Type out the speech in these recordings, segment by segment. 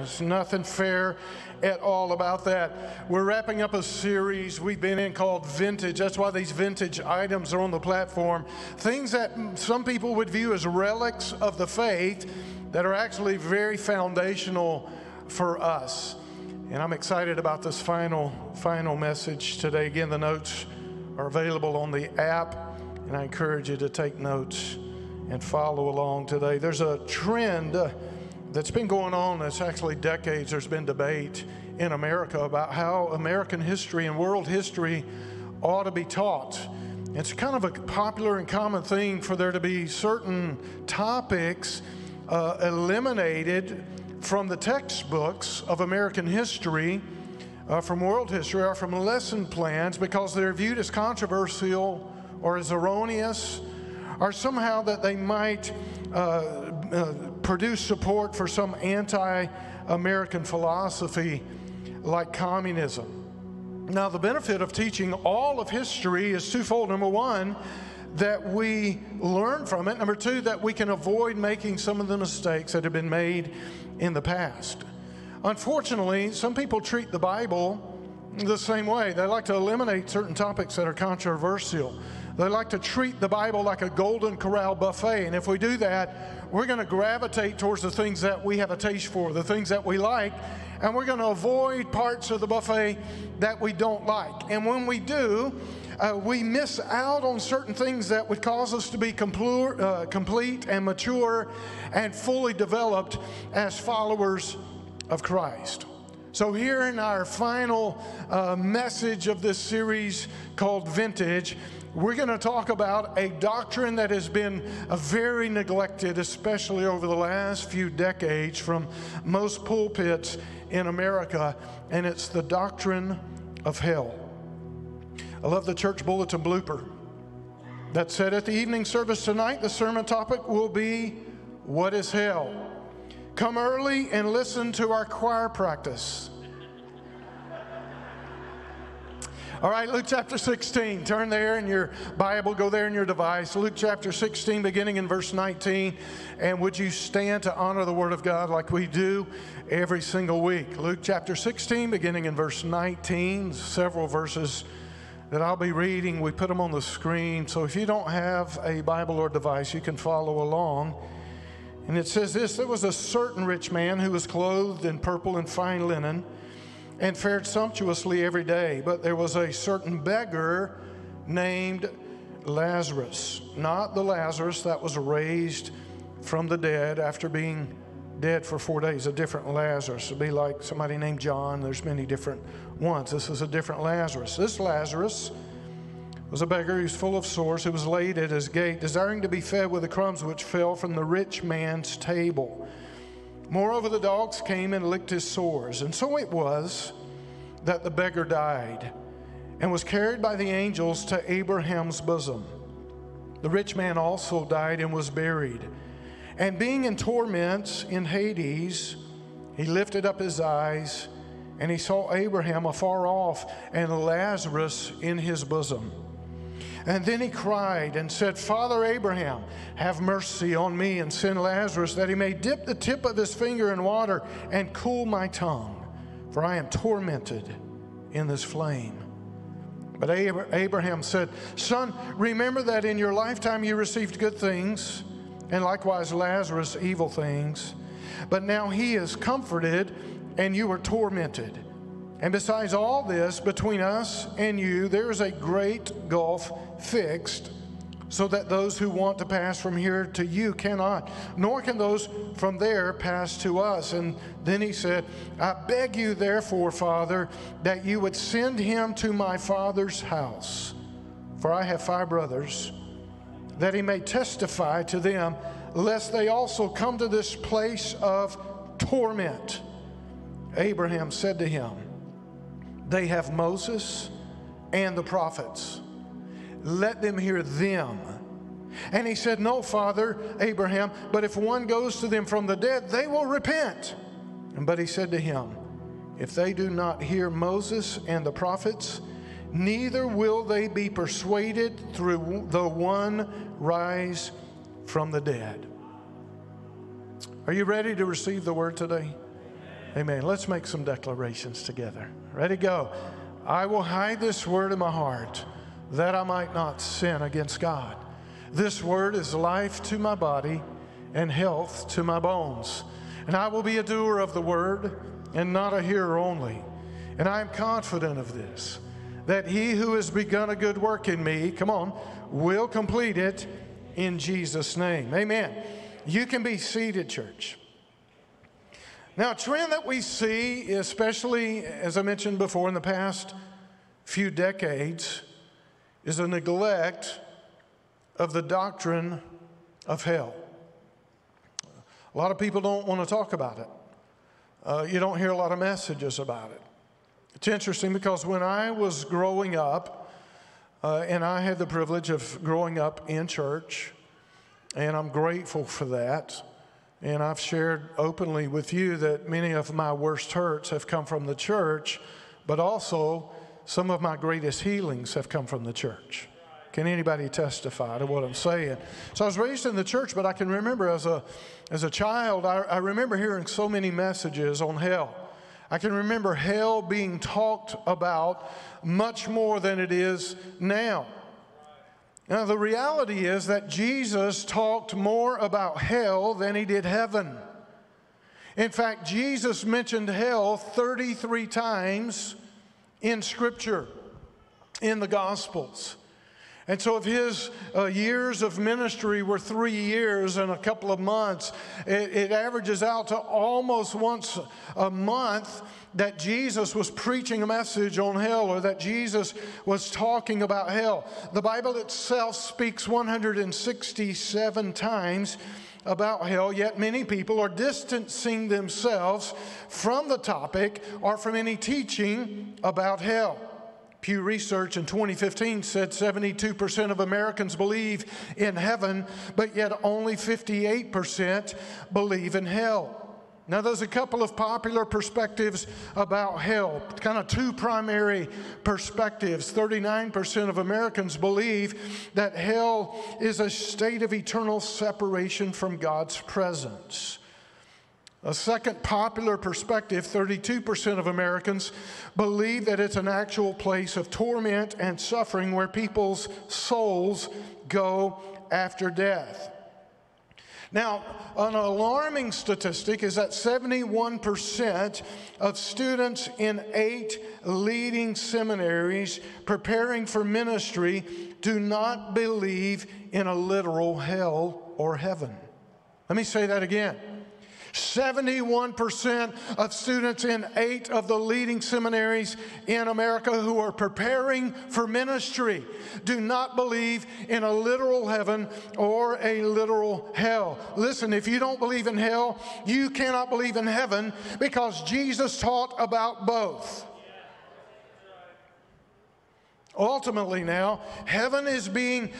There's nothing fair at all about that. We're wrapping up a series we've been in called Vintage. That's why these vintage items are on the platform. Things that some people would view as relics of the faith that are actually very foundational for us. And I'm excited about this final message today. Again, the notes are available on the app, and I encourage you to take notes and follow along today. There's a trend that's been going on. It's actually decades. There's been debate in America about how American history and world history ought to be taught. It's kind of a popular and common thing for there to be certain topics eliminated from the textbooks of American history, from world history, or from lesson plans because they're viewed as controversial or as erroneous, or somehow that they might produce support for some anti-American philosophy like communism. Now, the benefit of teaching all of history is twofold. Number one, that we learn from it. Number two, that we can avoid making some of the mistakes that have been made in the past. Unfortunately, some people treat the Bible the same way. They like to eliminate certain topics that are controversial. They like to treat the Bible like a Golden Corral buffet. And if we do that, we're going to gravitate towards the things that we have a taste for, the things that we like, and we're going to avoid parts of the buffet that we don't like. And when we do, we miss out on certain things that would cause us to be complete and mature and fully developed as followers of Christ. So here in our final message of this series called Vintage, we're going to talk about a doctrine that has been very neglected, especially over the last few decades from most pulpits in America, and it's the doctrine of hell. I love the church bulletin blooper that said at the evening service tonight, the sermon topic will be, "What is hell?" Come early and listen to our choir practice. All right, Luke chapter 16. Turn there in your Bible. Go there in your device. Luke chapter 16, beginning in verse 19. And would you stand to honor the Word of God like we do every single week? Luke chapter 16, beginning in verse 19. Several verses that I'll be reading. We put them on the screen. So if you don't have a Bible or device, you can follow along. And it says this: there was a certain rich man who was clothed in purple and fine linen, and fared sumptuously every day. But there was a certain beggar named Lazarus, not the Lazarus that was raised from the dead after being dead for 4 days, a different Lazarus. It'd be like somebody named John. There's many different ones. This is a different Lazarus. This Lazarus was a beggar. He was full of sores. He was laid at his gate, desiring to be fed with the crumbs which fell from the rich man's table. Moreover, the dogs came and licked his sores. And so it was that the beggar died and was carried by the angels to Abraham's bosom. The rich man also died and was buried. And being in torments in Hades, he lifted up his eyes, and he saw Abraham afar off and Lazarus in his bosom. And then he cried and said, Father Abraham, have mercy on me, and send Lazarus that he may dip the tip of his finger in water and cool my tongue, for I am tormented in this flame. But Abraham said, Son, remember that in your lifetime you received good things, and likewise Lazarus evil things. But now he is comforted, and you are tormented. And besides all this, between us and you, there is a great gulf fixed, so that those who want to pass from here to you cannot, nor can those from there pass to us. And then he said, I beg you therefore, Father, that you would send him to my father's house, for I have 5 brothers, that he may testify to them, lest they also come to this place of torment. Abraham said to him, They have Moses and the prophets. Let them hear them. And he said, No, Father Abraham, but if one goes to them from the dead, they will repent. But he said to him, If they do not hear Moses and the prophets, neither will they be persuaded through the one rise from the dead. Are you ready to receive the word today? Amen. Let's make some declarations together. Ready, go. I will hide this word in my heart that I might not sin against God. This word is life to my body and health to my bones. And I will be a doer of the word and not a hearer only. And I am confident of this, that he who has begun a good work in me, come on, will complete it in Jesus' name. Amen. You can be seated, church. Now, a trend that we see, especially, as I mentioned before, in the past few decades, is a neglect of the doctrine of hell. A lot of people don't want to talk about it. You don't hear a lot of messages about it. It's interesting because when I was growing up, and I had the privilege of growing up in church, and I'm grateful for that. And I've shared openly with you that many of my worst hurts have come from the church, but also some of my greatest healings have come from the church. Can anybody testify to what I'm saying? So I was raised in the church, but I can remember as a child, I remember hearing so many messages on hell. I can remember hell being talked about much more than it is now. Now, the reality is that Jesus talked more about hell than he did heaven. In fact, Jesus mentioned hell 33 times in Scripture, in the Gospels. And so if his years of ministry were 3 years and a couple of months, it averages out to almost once a month that Jesus was preaching a message on hell, or that Jesus was talking about hell. The Bible itself speaks 167 times about hell, yet many people are distancing themselves from the topic or from any teaching about hell. Pew Research in 2015 said 72% of Americans believe in heaven, but yet only 58% believe in hell. Now, there's a couple of popular perspectives about hell, kind of two primary perspectives. 39% of Americans believe that hell is a state of eternal separation from God's presence. A second popular perspective, 32% of Americans believe that it's an actual place of torment and suffering where people's souls go after death. Now, an alarming statistic is that 71% of students in 8 leading seminaries preparing for ministry do not believe in a literal hell or heaven. Let me say that again. 71% of students in 8 of the leading seminaries in America who are preparing for ministry do not believe in a literal heaven or a literal hell. Listen, if you don't believe in hell, you cannot believe in heaven, because Jesus taught about both. Ultimately now, heaven is being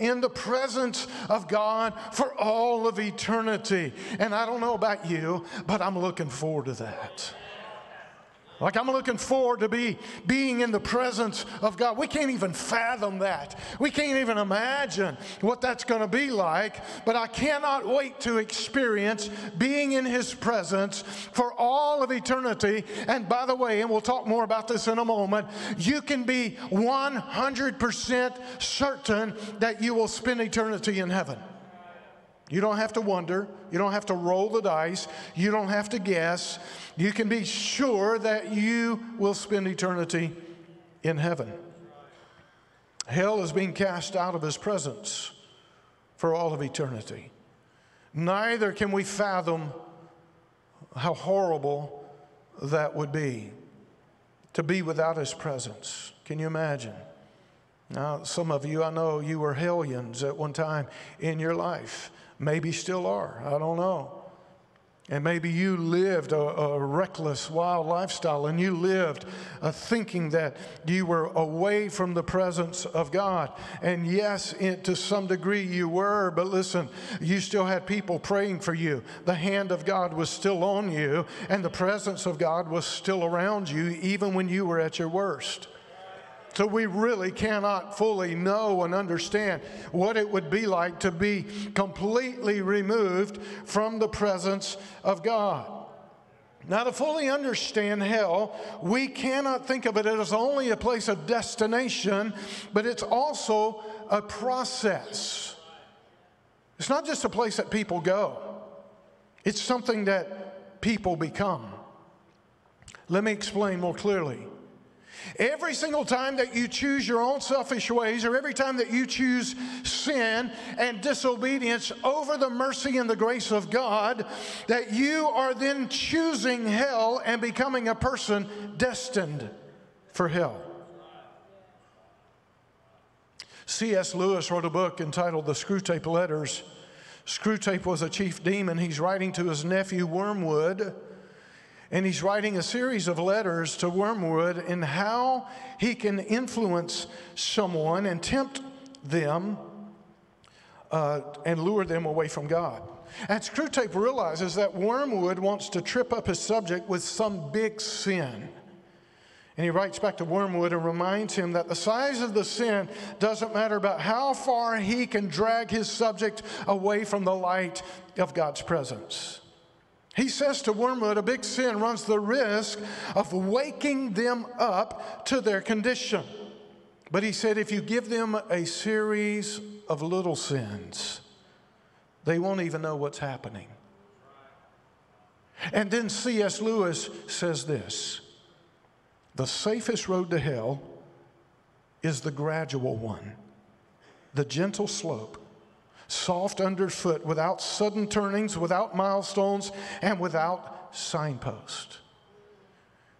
in the presence of God for all of eternity. And I don't know about you, but I'm looking forward to that. Like, I'm looking forward to being in the presence of God. We can't even fathom that. We can't even imagine what that's going to be like. But I cannot wait to experience being in His presence for all of eternity. And by the way, and we'll talk more about this in a moment, you can be 100% certain that you will spend eternity in heaven. You don't have to wonder. You don't have to roll the dice. You don't have to guess. You can be sure that you will spend eternity in heaven. Hell is being cast out of His presence for all of eternity. Neither can we fathom how horrible that would be, to be without His presence. Can you imagine? Now, some of you, I know you were hellions at one time in your life. Maybe still are. I don't know. And maybe you lived a reckless, wild lifestyle, and you lived thinking that you were away from the presence of God. And yes, to some degree you were, but listen, you still had people praying for you. The hand of God was still on you, and the presence of God was still around you, even when you were at your worst. So we really cannot fully know and understand what it would be like to be completely removed from the presence of God. Now, to fully understand hell, we cannot think of it as only a place of destination, but it's also a process. It's not just a place that people go. It's something that people become. Let me explain more clearly. Every single time that you choose your own selfish ways, or every time that you choose sin and disobedience over the mercy and the grace of God, that you are then choosing hell and becoming a person destined for hell. C.S. Lewis wrote a book entitled The Screwtape Letters. Screwtape was a chief demon. He's writing to his nephew Wormwood. And he's writing a series of letters to Wormwood in how he can influence someone and tempt them and lure them away from God. And Screwtape realizes that Wormwood wants to trip up his subject with some big sin. And he writes back to Wormwood and reminds him that the size of the sin doesn't matter about how far he can drag his subject away from the light of God's presence. He says to Wormwood, a big sin runs the risk of waking them up to their condition. But he said, if you give them a series of little sins, they won't even know what's happening. And then C.S. Lewis says this: the safest road to hell is the gradual one, the gentle slope, soft underfoot, without sudden turnings, without milestones, and without signposts.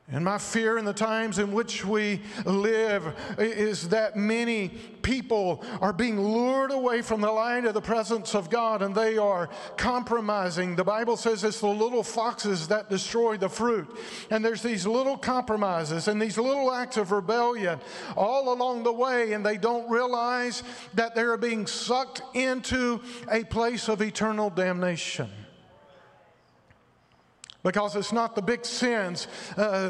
And my fear in the times in which we live is that many people are being lured away from the light of the presence of God, and they are compromising. The Bible says it's the little foxes that destroy the fruit. And there's these little compromises and these little acts of rebellion all along the way, and they don't realize that they're being sucked into a place of eternal damnation. Because it's not the big sins.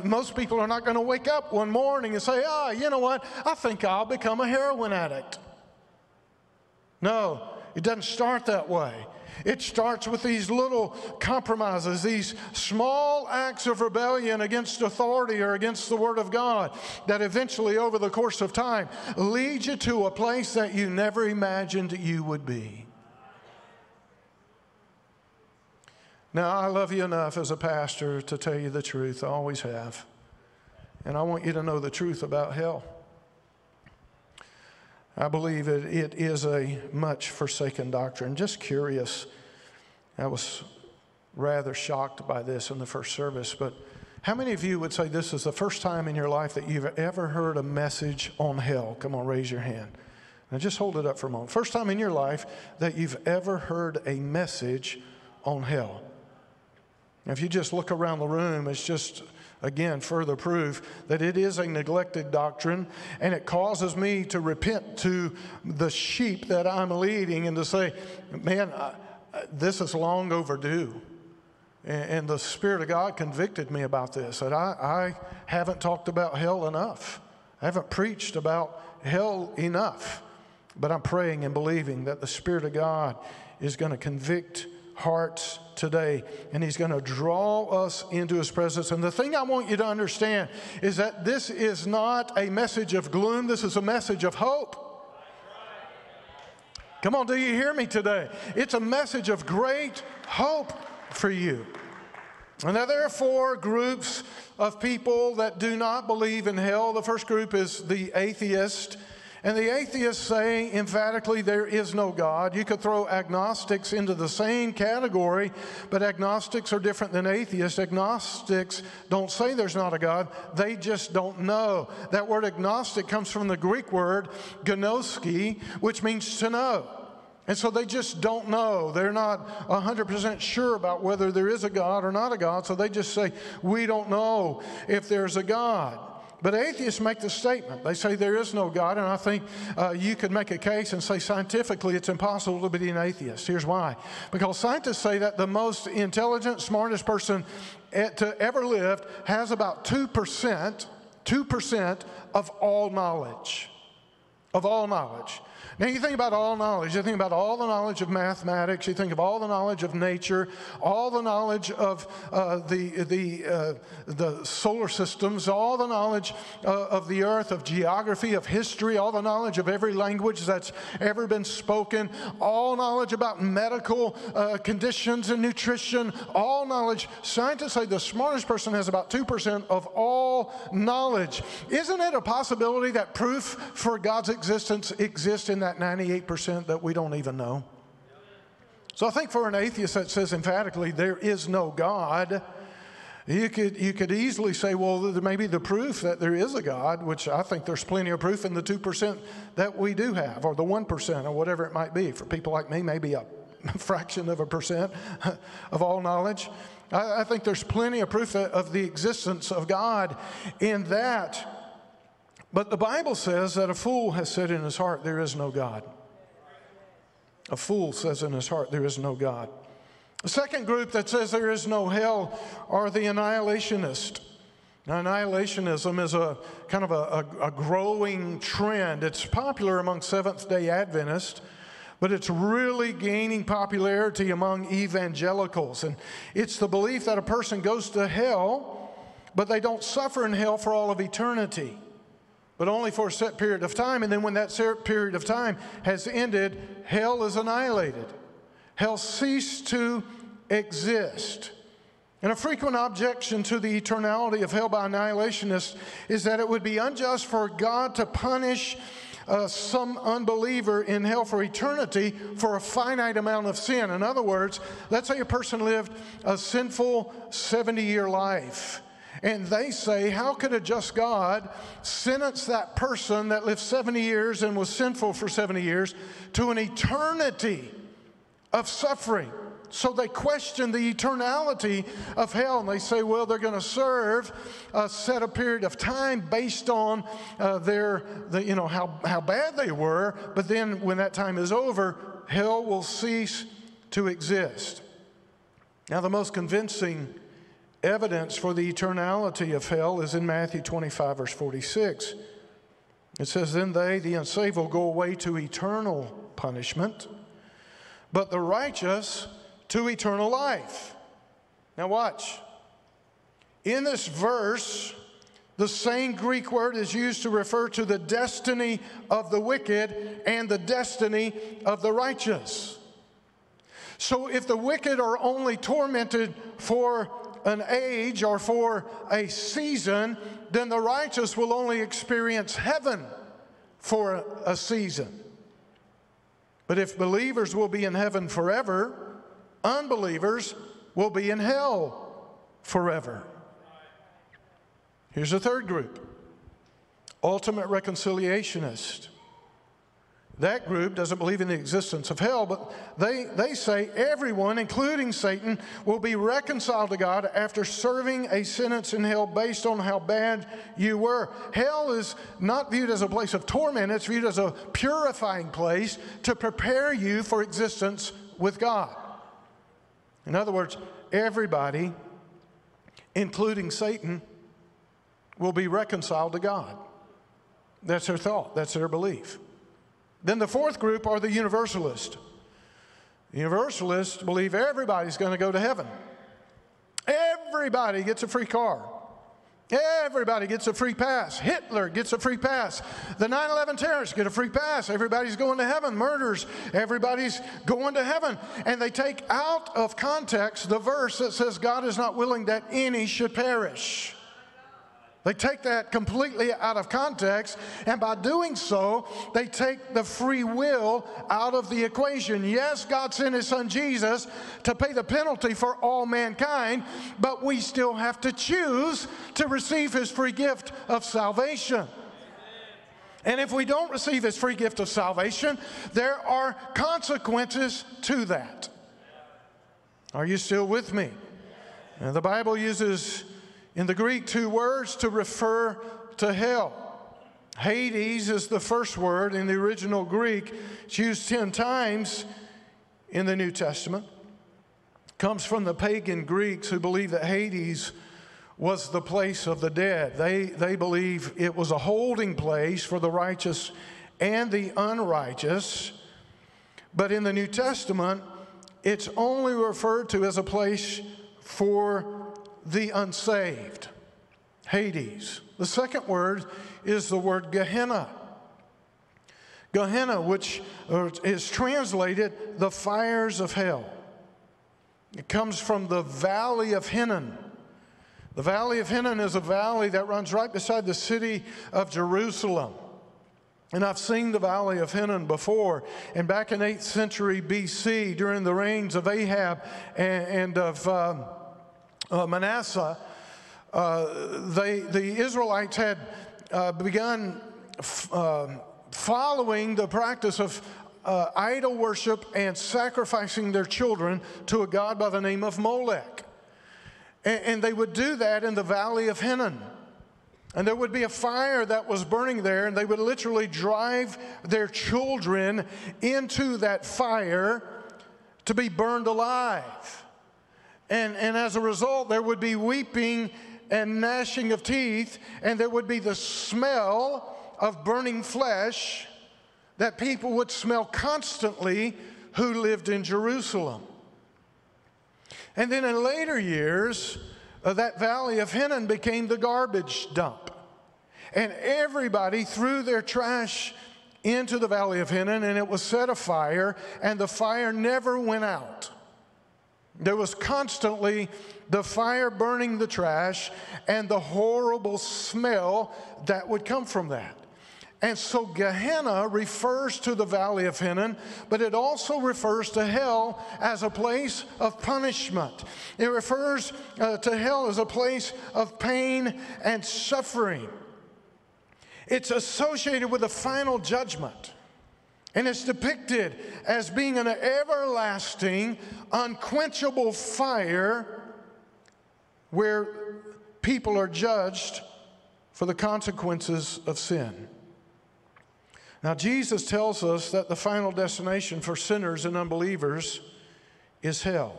Most people are not going to wake up one morning and say, you know what, I think I'll become a heroin addict. No, it doesn't start that way. It starts with these little compromises, these small acts of rebellion against authority or against the Word of God that eventually, over the course of time, lead you to a place that you never imagined you would be. Now, I love you enough as a pastor to tell you the truth. I always have. And I want you to know the truth about hell. I believe it is a much forsaken doctrine. Just curious, I was rather shocked by this in the first service, but how many of you would say this is the first time in your life that you've ever heard a message on hell? Come on, raise your hand. Now just hold it up for a moment. First time in your life that you've ever heard a message on hell. If you just look around the room, it's just, again, further proof that it is a neglected doctrine, and it causes me to repent to the sheep that I'm leading and to say, man, this is long overdue. And the Spirit of God convicted me about this, that I haven't talked about hell enough. I haven't preached about hell enough. But I'm praying and believing that the Spirit of God is going to convict hearts today, and He's going to draw us into His presence. And the thing I want you to understand is that this is not a message of gloom. This is a message of hope. Come on, do you hear me today? It's a message of great hope for you. And now there are four groups of people that do not believe in hell. The first group is the atheist. And the atheists say emphatically there is no God. You could throw agnostics into the same category, but agnostics are different than atheists. Agnostics don't say there's not a God. They just don't know. That word agnostic comes from the Greek word gnoski, which means to know. And so they just don't know. They're not 100% sure about whether there is a God or not a God. So they just say, we don't know if there's a God. But atheists make the statement. They say there is no God, and I think you could make a case and say scientifically it's impossible to be an atheist. Here's why. Because scientists say that the most intelligent, smartest person to ever lived has about 2% of all knowledge. Of all knowledge. Now you think about all knowledge. You think about all the knowledge of mathematics. You think of all the knowledge of nature, all the knowledge of the solar systems, all the knowledge of the earth, of geography, of history, all the knowledge of every language that's ever been spoken, all knowledge about medical conditions and nutrition, all knowledge. Scientists say the smartest person has about 2% of all knowledge. Isn't it a possibility that proof for God's existence exists in that 98% that we don't even know? So I think for an atheist that says emphatically there is no God, you could easily say, well, maybe the proof that there is a God, which I think there's plenty of proof in the 2% that we do have, or the 1%, or whatever it might be. For people like me, maybe a fraction of a percent of all knowledge. I think there's plenty of proof of the existence of God in that. But the Bible says that a fool has said in his heart, there is no God. A fool says in his heart, there is no God. The second group that says there is no hell are the annihilationists. Now, annihilationism is a kind of a growing trend. It's popular among Seventh-day Adventists, but it's really gaining popularity among evangelicals. And it's the belief that a person goes to hell, but they don't suffer in hell for all of eternity, but only for a set period of time. And then when that set period of time has ended, hell is annihilated. Hell ceased to exist. And a frequent objection to the eternality of hell by annihilationists is that it would be unjust for God to punish some unbeliever in hell for eternity for a finite amount of sin. In other words, let's say a person lived a sinful 70-year life. And they say, how could a just God sentence that person that lived 70 years and was sinful for 70 years to an eternity of suffering? So they question the eternality of hell, and they say, well, they're going to serve a set period of time based on how bad they were, but then when that time is over, hell will cease to exist. Now, the most convincing evidence for the eternality of hell is in Matthew 25, verse 46. It says, then they, the unsaved, will go away to eternal punishment, but the righteous to eternal life. Now watch. In this verse, the same Greek word is used to refer to the destiny of the wicked and the destiny of the righteous. So if the wicked are only tormented for an age or for a season, then the righteous will only experience heaven for a season. But if believers will be in heaven forever, unbelievers will be in hell forever. Here's a third group, ultimate reconciliationists. That group doesn't believe in the existence of hell, but they say everyone, including Satan, will be reconciled to God after serving a sentence in hell based on how bad you were. Hell is not viewed as a place of torment. It's viewed as a purifying place to prepare you for existence with God. In other words, everybody, including Satan, will be reconciled to God. That's their thought. That's their belief. Then the fourth group are the Universalists. The Universalists believe everybody's going to go to heaven. Everybody gets a free car. Everybody gets a free pass. Hitler gets a free pass. The 9/11 terrorists get a free pass. Everybody's going to heaven. Murders, everybody's going to heaven. And they take out of context the verse that says God is not willing that any should perish. They take that completely out of context, and by doing so, they take the free will out of the equation. Yes, God sent His Son Jesus to pay the penalty for all mankind, but we still have to choose to receive His free gift of salvation. And if we don't receive His free gift of salvation, there are consequences to that. Are you still with me? Now, the Bible uses in the Greek two words to refer to hell. Hades is the first word in the original Greek. It's used 10 times in the New Testament. It comes from the pagan Greeks who believed that Hades was the place of the dead. They believe it was a holding place for the righteous and the unrighteous. But in the New Testament, it's only referred to as a place for the unsaved, Hades. The second word is the word Gehenna. Gehenna, which is translated the fires of hell. It comes from the Valley of Hinnom. The Valley of Hinnom is a valley that runs right beside the city of Jerusalem. And I've seen the Valley of Hinnom before. And back in 8th century BC, during the reigns of Ahab and of Manasseh, the Israelites had begun following the practice of idol worship and sacrificing their children to a god by the name of Molech. And they would do that in the Valley of Hinnom. And there would be a fire that was burning there, and they would literally drive their children into that fire to be burned alive. And as a result, there would be weeping and gnashing of teeth, and there would be the smell of burning flesh that people would smell constantly who lived in Jerusalem. And then in later years, that Valley of Hinnom became the garbage dump. And everybody threw their trash into the Valley of Hinnom, and it was set afire, and the fire never went out. There was constantly the fire burning the trash and the horrible smell that would come from that. And so Gehenna refers to the Valley of Hinnom, but it also refers to hell as a place of punishment. It refers to hell as a place of pain and suffering. It's associated with the final judgment. And it's depicted as being an everlasting, unquenchable fire where people are judged for the consequences of sin. Now, Jesus tells us that the final destination for sinners and unbelievers is hell.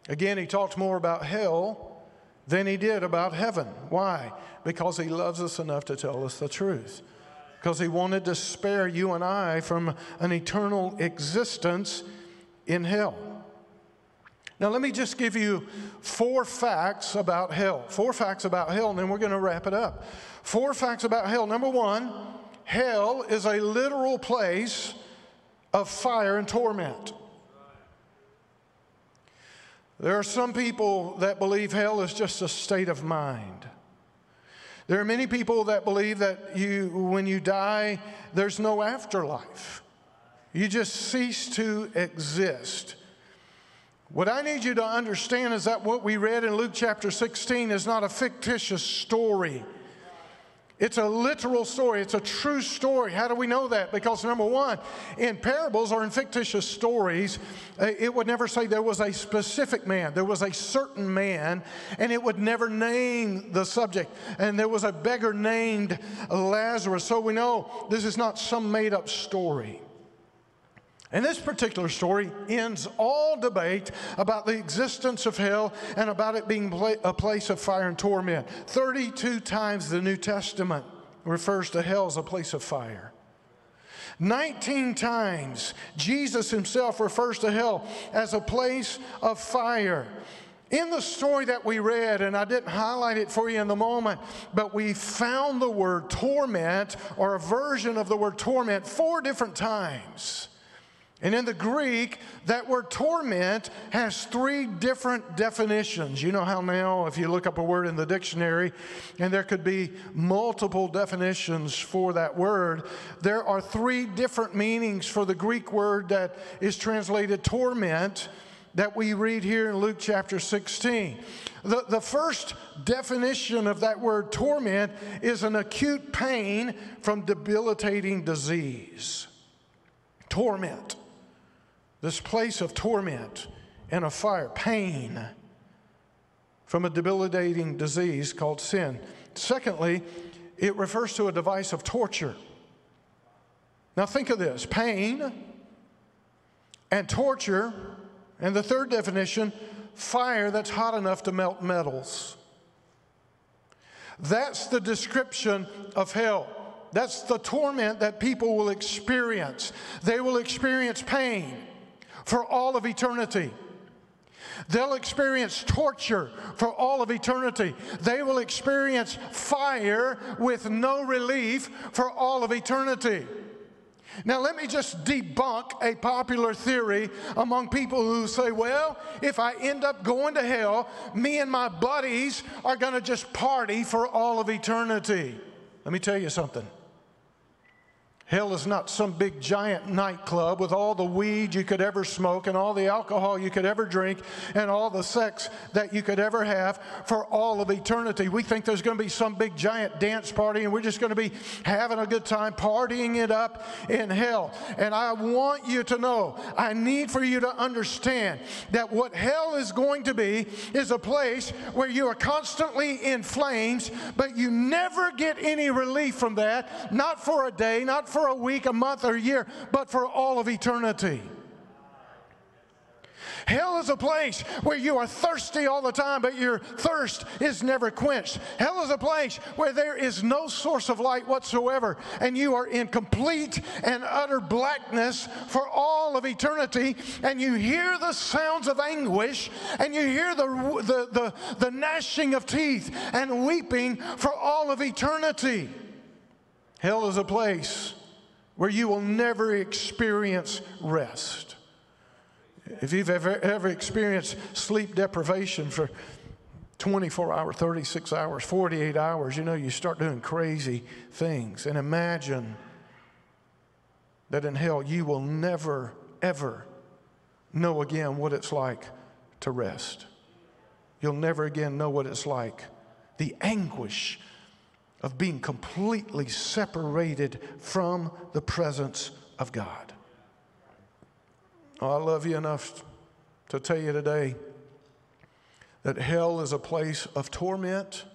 Again, he talked more about hell than he did about heaven. Why? Because he loves us enough to tell us the truth. Because he wanted to spare you and I from an eternal existence in hell. Now, let me just give you 4 facts about hell. 4 facts about hell, and then we're going to wrap it up. 4 facts about hell. Number 1, hell is a literal place of fire and torment. There are some people that believe hell is just a state of mind. There are many people that believe that when you die, there's no afterlife. You just cease to exist. What I need you to understand is that what we read in Luke chapter 16 is not a fictitious story. It's a literal story. It's a true story. How do we know that? Because number 1, in parables or in fictitious stories, it would never say there was a specific man. There was a certain man, and it would never name the subject. And there was a beggar named Lazarus. So we know this is not some made-up story. And this particular story ends all debate about the existence of hell and about it being a place of fire and torment. 32 times the New Testament refers to hell as a place of fire. 19 times Jesus himself refers to hell as a place of fire. In the story that we read, and I didn't highlight it for you in the moment, but we found the word torment, or a version of the word torment, 4 different times. And in the Greek, that word torment has 3 different definitions. You know how now, if you look up a word in the dictionary, and there could be multiple definitions for that word, there are 3 different meanings for the Greek word that is translated torment that we read here in Luke chapter 16. The first definition of that word torment is an acute pain from debilitating disease. Torment. This place of torment and of fire, pain from a debilitating disease called sin. Secondly, it refers to a device of torture. Now think of this, pain and torture, and the third definition, fire that's hot enough to melt metals. That's the description of hell. That's the torment that people will experience. They will experience pain for all of eternity. They'll experience torture for all of eternity. They will experience fire with no relief for all of eternity. Now, let me just debunk a popular theory among people who say, well, if I end up going to hell, me and my buddies are going to just party for all of eternity. Let me tell you something. Hell is not some big giant nightclub with all the weed you could ever smoke and all the alcohol you could ever drink and all the sex that you could ever have for all of eternity. We think there's going to be some big giant dance party and we're just going to be having a good time partying it up in hell. And I want you to know, I need for you to understand that what hell is going to be is a place where you are constantly in flames, but you never get any relief from that, not for a day, not for a week, a month, or a year, but for all of eternity. Hell is a place where you are thirsty all the time, but your thirst is never quenched. Hell is a place where there is no source of light whatsoever, and you are in complete and utter blackness for all of eternity, and you hear the sounds of anguish, and you hear the gnashing of teeth and weeping for all of eternity. Hell is a place where you will never experience rest. If you've ever experienced sleep deprivation for 24 hours, 36 hours, 48 hours, you know, you start doing crazy things. And imagine that in hell you will never, ever know again what it's like to rest. You'll never again know what it's like, the anguish of being completely separated from the presence of God. Oh, I love you enough to tell you today that hell is a place of torment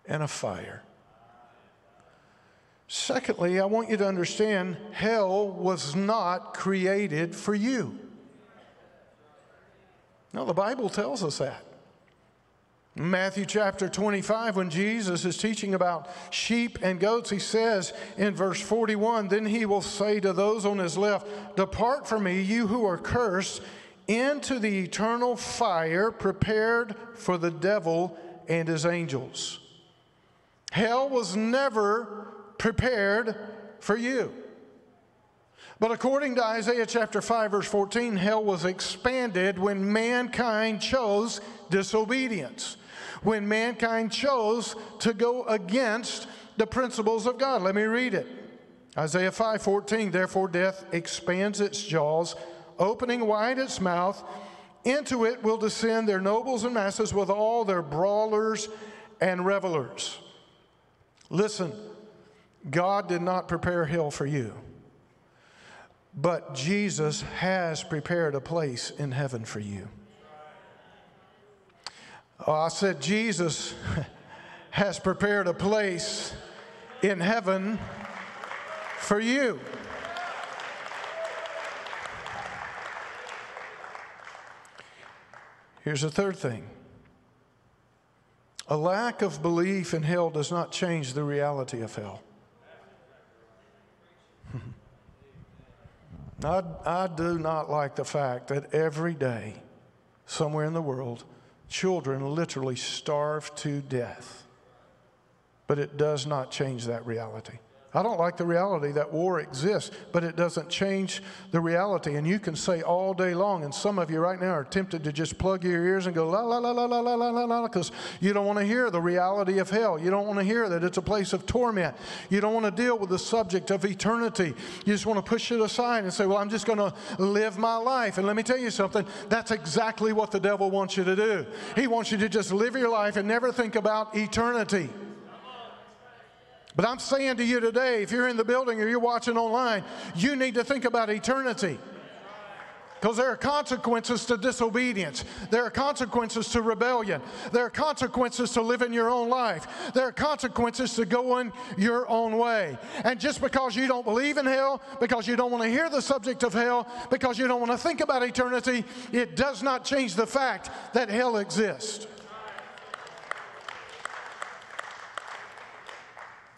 and of fire. Secondly, I want you to understand hell was not created for you. No, the Bible tells us that. Matthew chapter 25, when Jesus is teaching about sheep and goats, he says in verse 41, then he will say to those on his left, depart from me, you who are cursed, into the eternal fire prepared for the devil and his angels. Hell was never prepared for you. But according to Isaiah chapter 5, verse 14, hell was expanded when mankind chose disobedience, when mankind chose to go against the principles of God. Let me read it. Isaiah 5:14, therefore death expands its jaws, opening wide its mouth. Into it will descend their nobles and masses with all their brawlers and revelers. Listen, God did not prepare hell for you, but Jesus has prepared a place in heaven for you. Oh, I said Jesus has prepared a place in heaven for you. Here's the third thing. A lack of belief in hell does not change the reality of hell. I do not like the fact that every day, somewhere in the world, children literally starve to death. But it does not change that reality. I don't like the reality that war exists, but it doesn't change the reality. And you can say all day long, and some of you right now are tempted to just plug your ears and go la la la la la la la la la, because you don't want to hear the reality of hell. You don't want to hear that it's a place of torment. You don't want to deal with the subject of eternity. You just want to push it aside and say, well, I'm just going to live my life. And let me tell you something, that's exactly what the devil wants you to do. He wants you to just live your life and never think about eternity. But I'm saying to you today, if you're in the building or you're watching online, you need to think about eternity. Because there are consequences to disobedience. There are consequences to rebellion. There are consequences to living your own life. There are consequences to going your own way. And just because you don't believe in hell, because you don't want to hear the subject of hell, because you don't want to think about eternity, it does not change the fact that hell exists.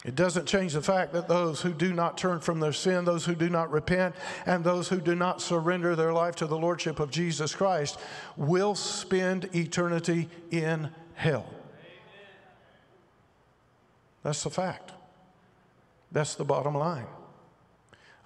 It doesn't change the fact that those who do not turn from their sin, those who do not repent, and those who do not surrender their life to the Lordship of Jesus Christ will spend eternity in hell. That's the fact. That's the bottom line.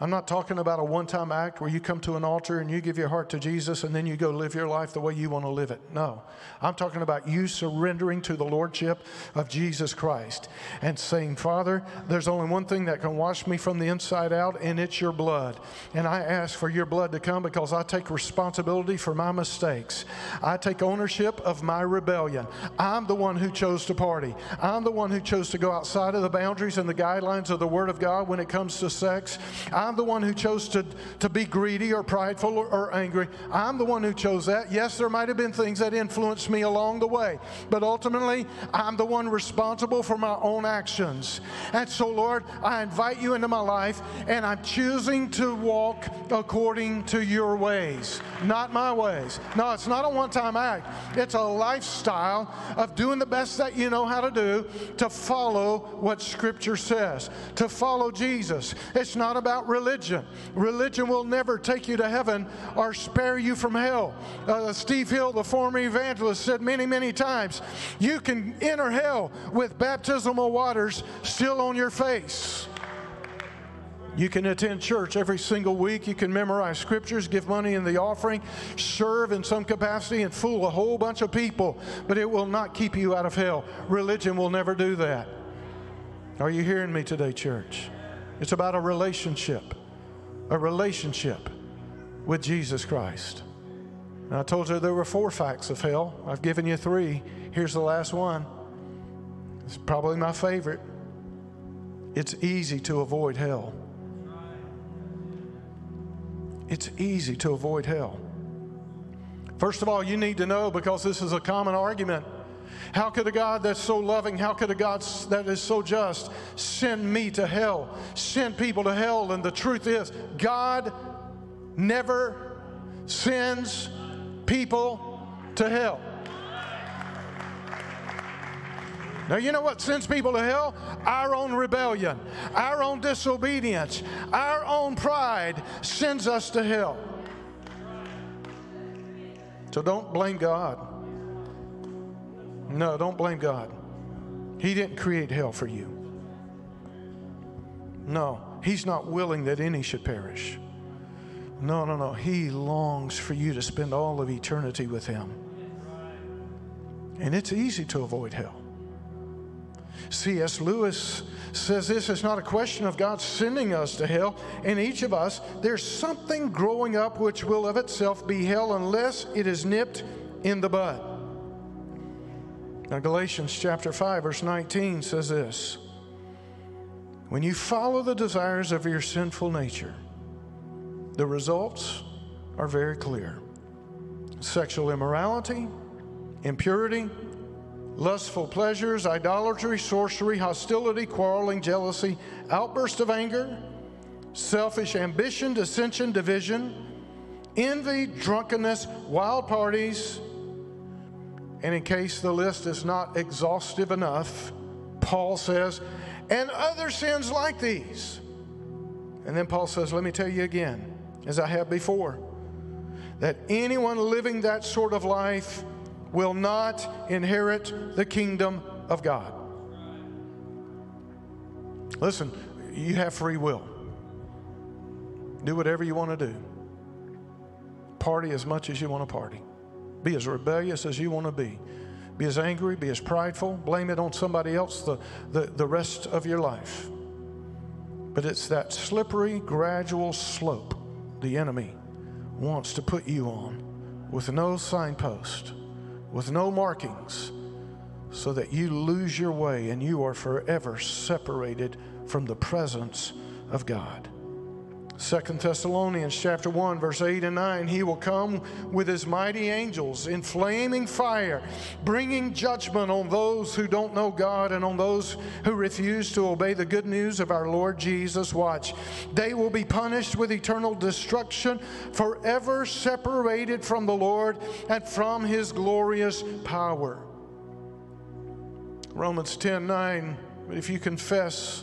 I'm not talking about a one-time act where you come to an altar and you give your heart to Jesus and then you go live your life the way you want to live it. No. I'm talking about you surrendering to the Lordship of Jesus Christ and saying, Father, there's only one thing that can wash me from the inside out, and it's your blood. And I ask for your blood to come because I take responsibility for my mistakes. I take ownership of my rebellion. I'm the one who chose to party. I'm the one who chose to go outside of the boundaries and the guidelines of the Word of God when it comes to sex. I'm the one who chose to be greedy or prideful or angry. I'm the one who chose that. Yes, there might have been things that influenced me along the way, but ultimately, I'm the one responsible for my own actions. And so, Lord, I invite you into my life, and I'm choosing to walk according to your ways, not my ways. No, it's not a one-time act. It's a lifestyle of doing the best that you know how to do to follow what Scripture says, to follow Jesus. It's not about religion. Religion will never take you to heaven or spare you from hell. Steve Hill, the former evangelist, said many, many times, you can enter hell with baptismal waters still on your face. You can attend church every single week. You can memorize scriptures, give money in the offering, serve in some capacity, and fool a whole bunch of people, but it will not keep you out of hell. Religion will never do that. Are you hearing me today, church? It's about a relationship with Jesus Christ. And I told you there were 4 facts of hell. I've given you 3. Here's the last one. It's probably my favorite. It's easy to avoid hell. It's easy to avoid hell. First of all, you need to know, because this is a common argument, how could a God that's so loving, how could a God that is so just send me to hell, send people to hell? And the truth is, God never sends people to hell. Now, you know what sends people to hell? Our own rebellion, our own disobedience, our own pride sends us to hell. So don't blame God. No, don't blame God. He didn't create hell for you. No, He's not willing that any should perish. No. He longs for you to spend all of eternity with Him. And it's easy to avoid hell. C.S. Lewis says this is not a question of God sending us to hell. In each of us, there's something growing up which will of itself be hell unless it is nipped in the bud. Now, Galatians chapter 5, verse 19 says this: when you follow the desires of your sinful nature, the results are very clear. Sexual immorality, impurity, lustful pleasures, idolatry, sorcery, hostility, quarreling, jealousy, outburst of anger, selfish ambition, dissension, division, envy, drunkenness, wild parties. And in case the list is not exhaustive enough, Paul says, and other sins like these. And then Paul says, let me tell you again, as I have before, that anyone living that sort of life will not inherit the kingdom of God. Listen, you have free will. Do whatever you want to do. Party as much as you want to party. Be as rebellious as you want to be. Be as angry, be as prideful. Blame it on somebody else the rest of your life. But it's that slippery, gradual slope the enemy wants to put you on with no signpost, with no markings, so that you lose your way and you are forever separated from the presence of God. 2 Thessalonians chapter 1, verse 8 and 9, He will come with His mighty angels in flaming fire, bringing judgment on those who don't know God and on those who refuse to obey the good news of our Lord Jesus. Watch. They will be punished with eternal destruction, forever separated from the Lord and from His glorious power. Romans 10:9, if you confess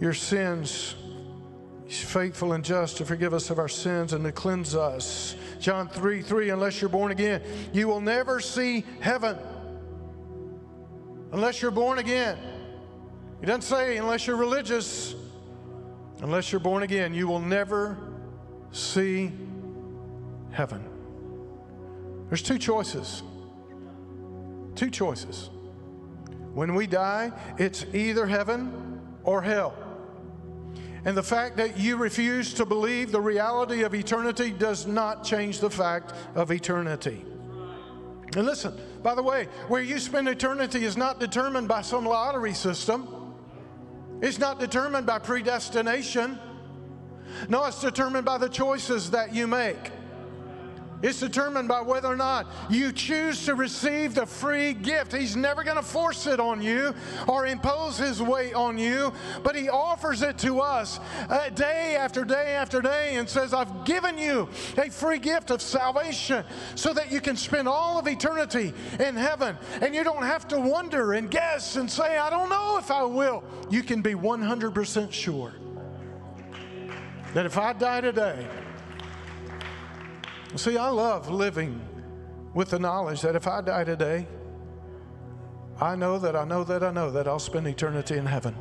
your sins. He's faithful and just to forgive us of our sins and to cleanse us. John 3:3, unless you're born again, you will never see heaven. Unless you're born again. He doesn't say unless you're religious. Unless you're born again, you will never see heaven. There's two choices. Two choices. When we die, it's either heaven or hell. And the fact that you refuse to believe the reality of eternity does not change the fact of eternity. And listen, by the way, where you spend eternity is not determined by some lottery system. It's not determined by predestination. No, it's determined by the choices that you make. It's determined by whether or not you choose to receive the free gift. He's never going to force it on you or impose His weight on you, but He offers it to us day after day after day and says, I've given you a free gift of salvation so that you can spend all of eternity in heaven. And you don't have to wonder and guess and say, I don't know if I will. You can be 100% sure that if I die today, see, I love living with the knowledge that if I die today, I know that I'll spend eternity in heaven.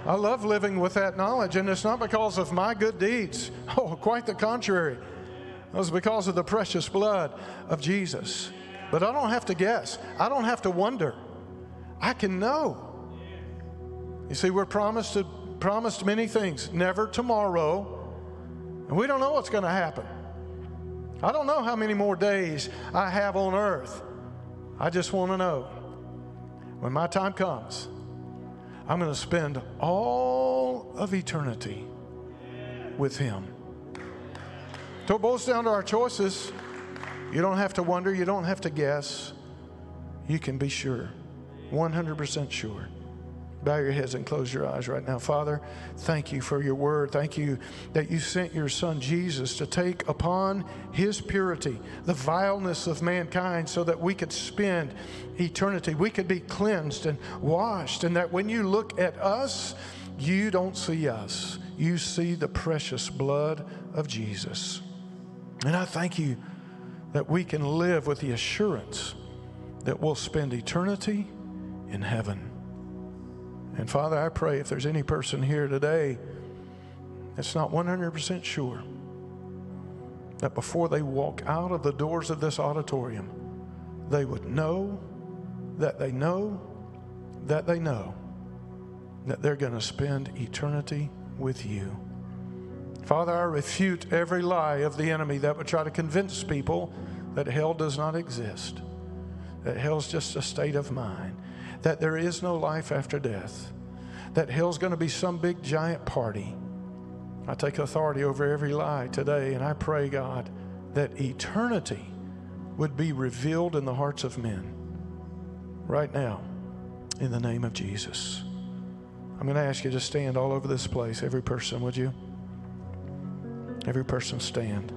I love living with that knowledge, and it's not because of my good deeds. Oh, quite the contrary. It was because of the precious blood of Jesus. But I don't have to guess. I don't have to wonder. I can know. You see, we're promised many things. Never tomorrow. And we don't know what's going to happen. I don't know how many more days I have on earth. I just want to know when my time comes, I'm going to spend all of eternity with Him. So it boils down to our choices. You don't have to wonder. You don't have to guess. You can be sure, 100% sure. Bow your heads and close your eyes right now. Father, thank you for your word. Thank you that you sent your Son Jesus to take upon His purity the vileness of mankind so that we could spend eternity. We could be cleansed and washed, and that when you look at us, you don't see us. You see the precious blood of Jesus. And I thank you that we can live with the assurance that we'll spend eternity in heaven. And Father, I pray if there's any person here today that's not 100% sure, that before they walk out of the doors of this auditorium, they would know that they know that they know that they're going to spend eternity with you. Father, I refute every lie of the enemy that would try to convince people that hell does not exist, that hell's just a state of mind, that there is no life after death, that hell's going to be some big giant party. I take authority over every lie today, and I pray, God, that eternity would be revealed in the hearts of men right now in the name of Jesus. I'm going to ask you to stand all over this place. Every person, would you? Every person stand.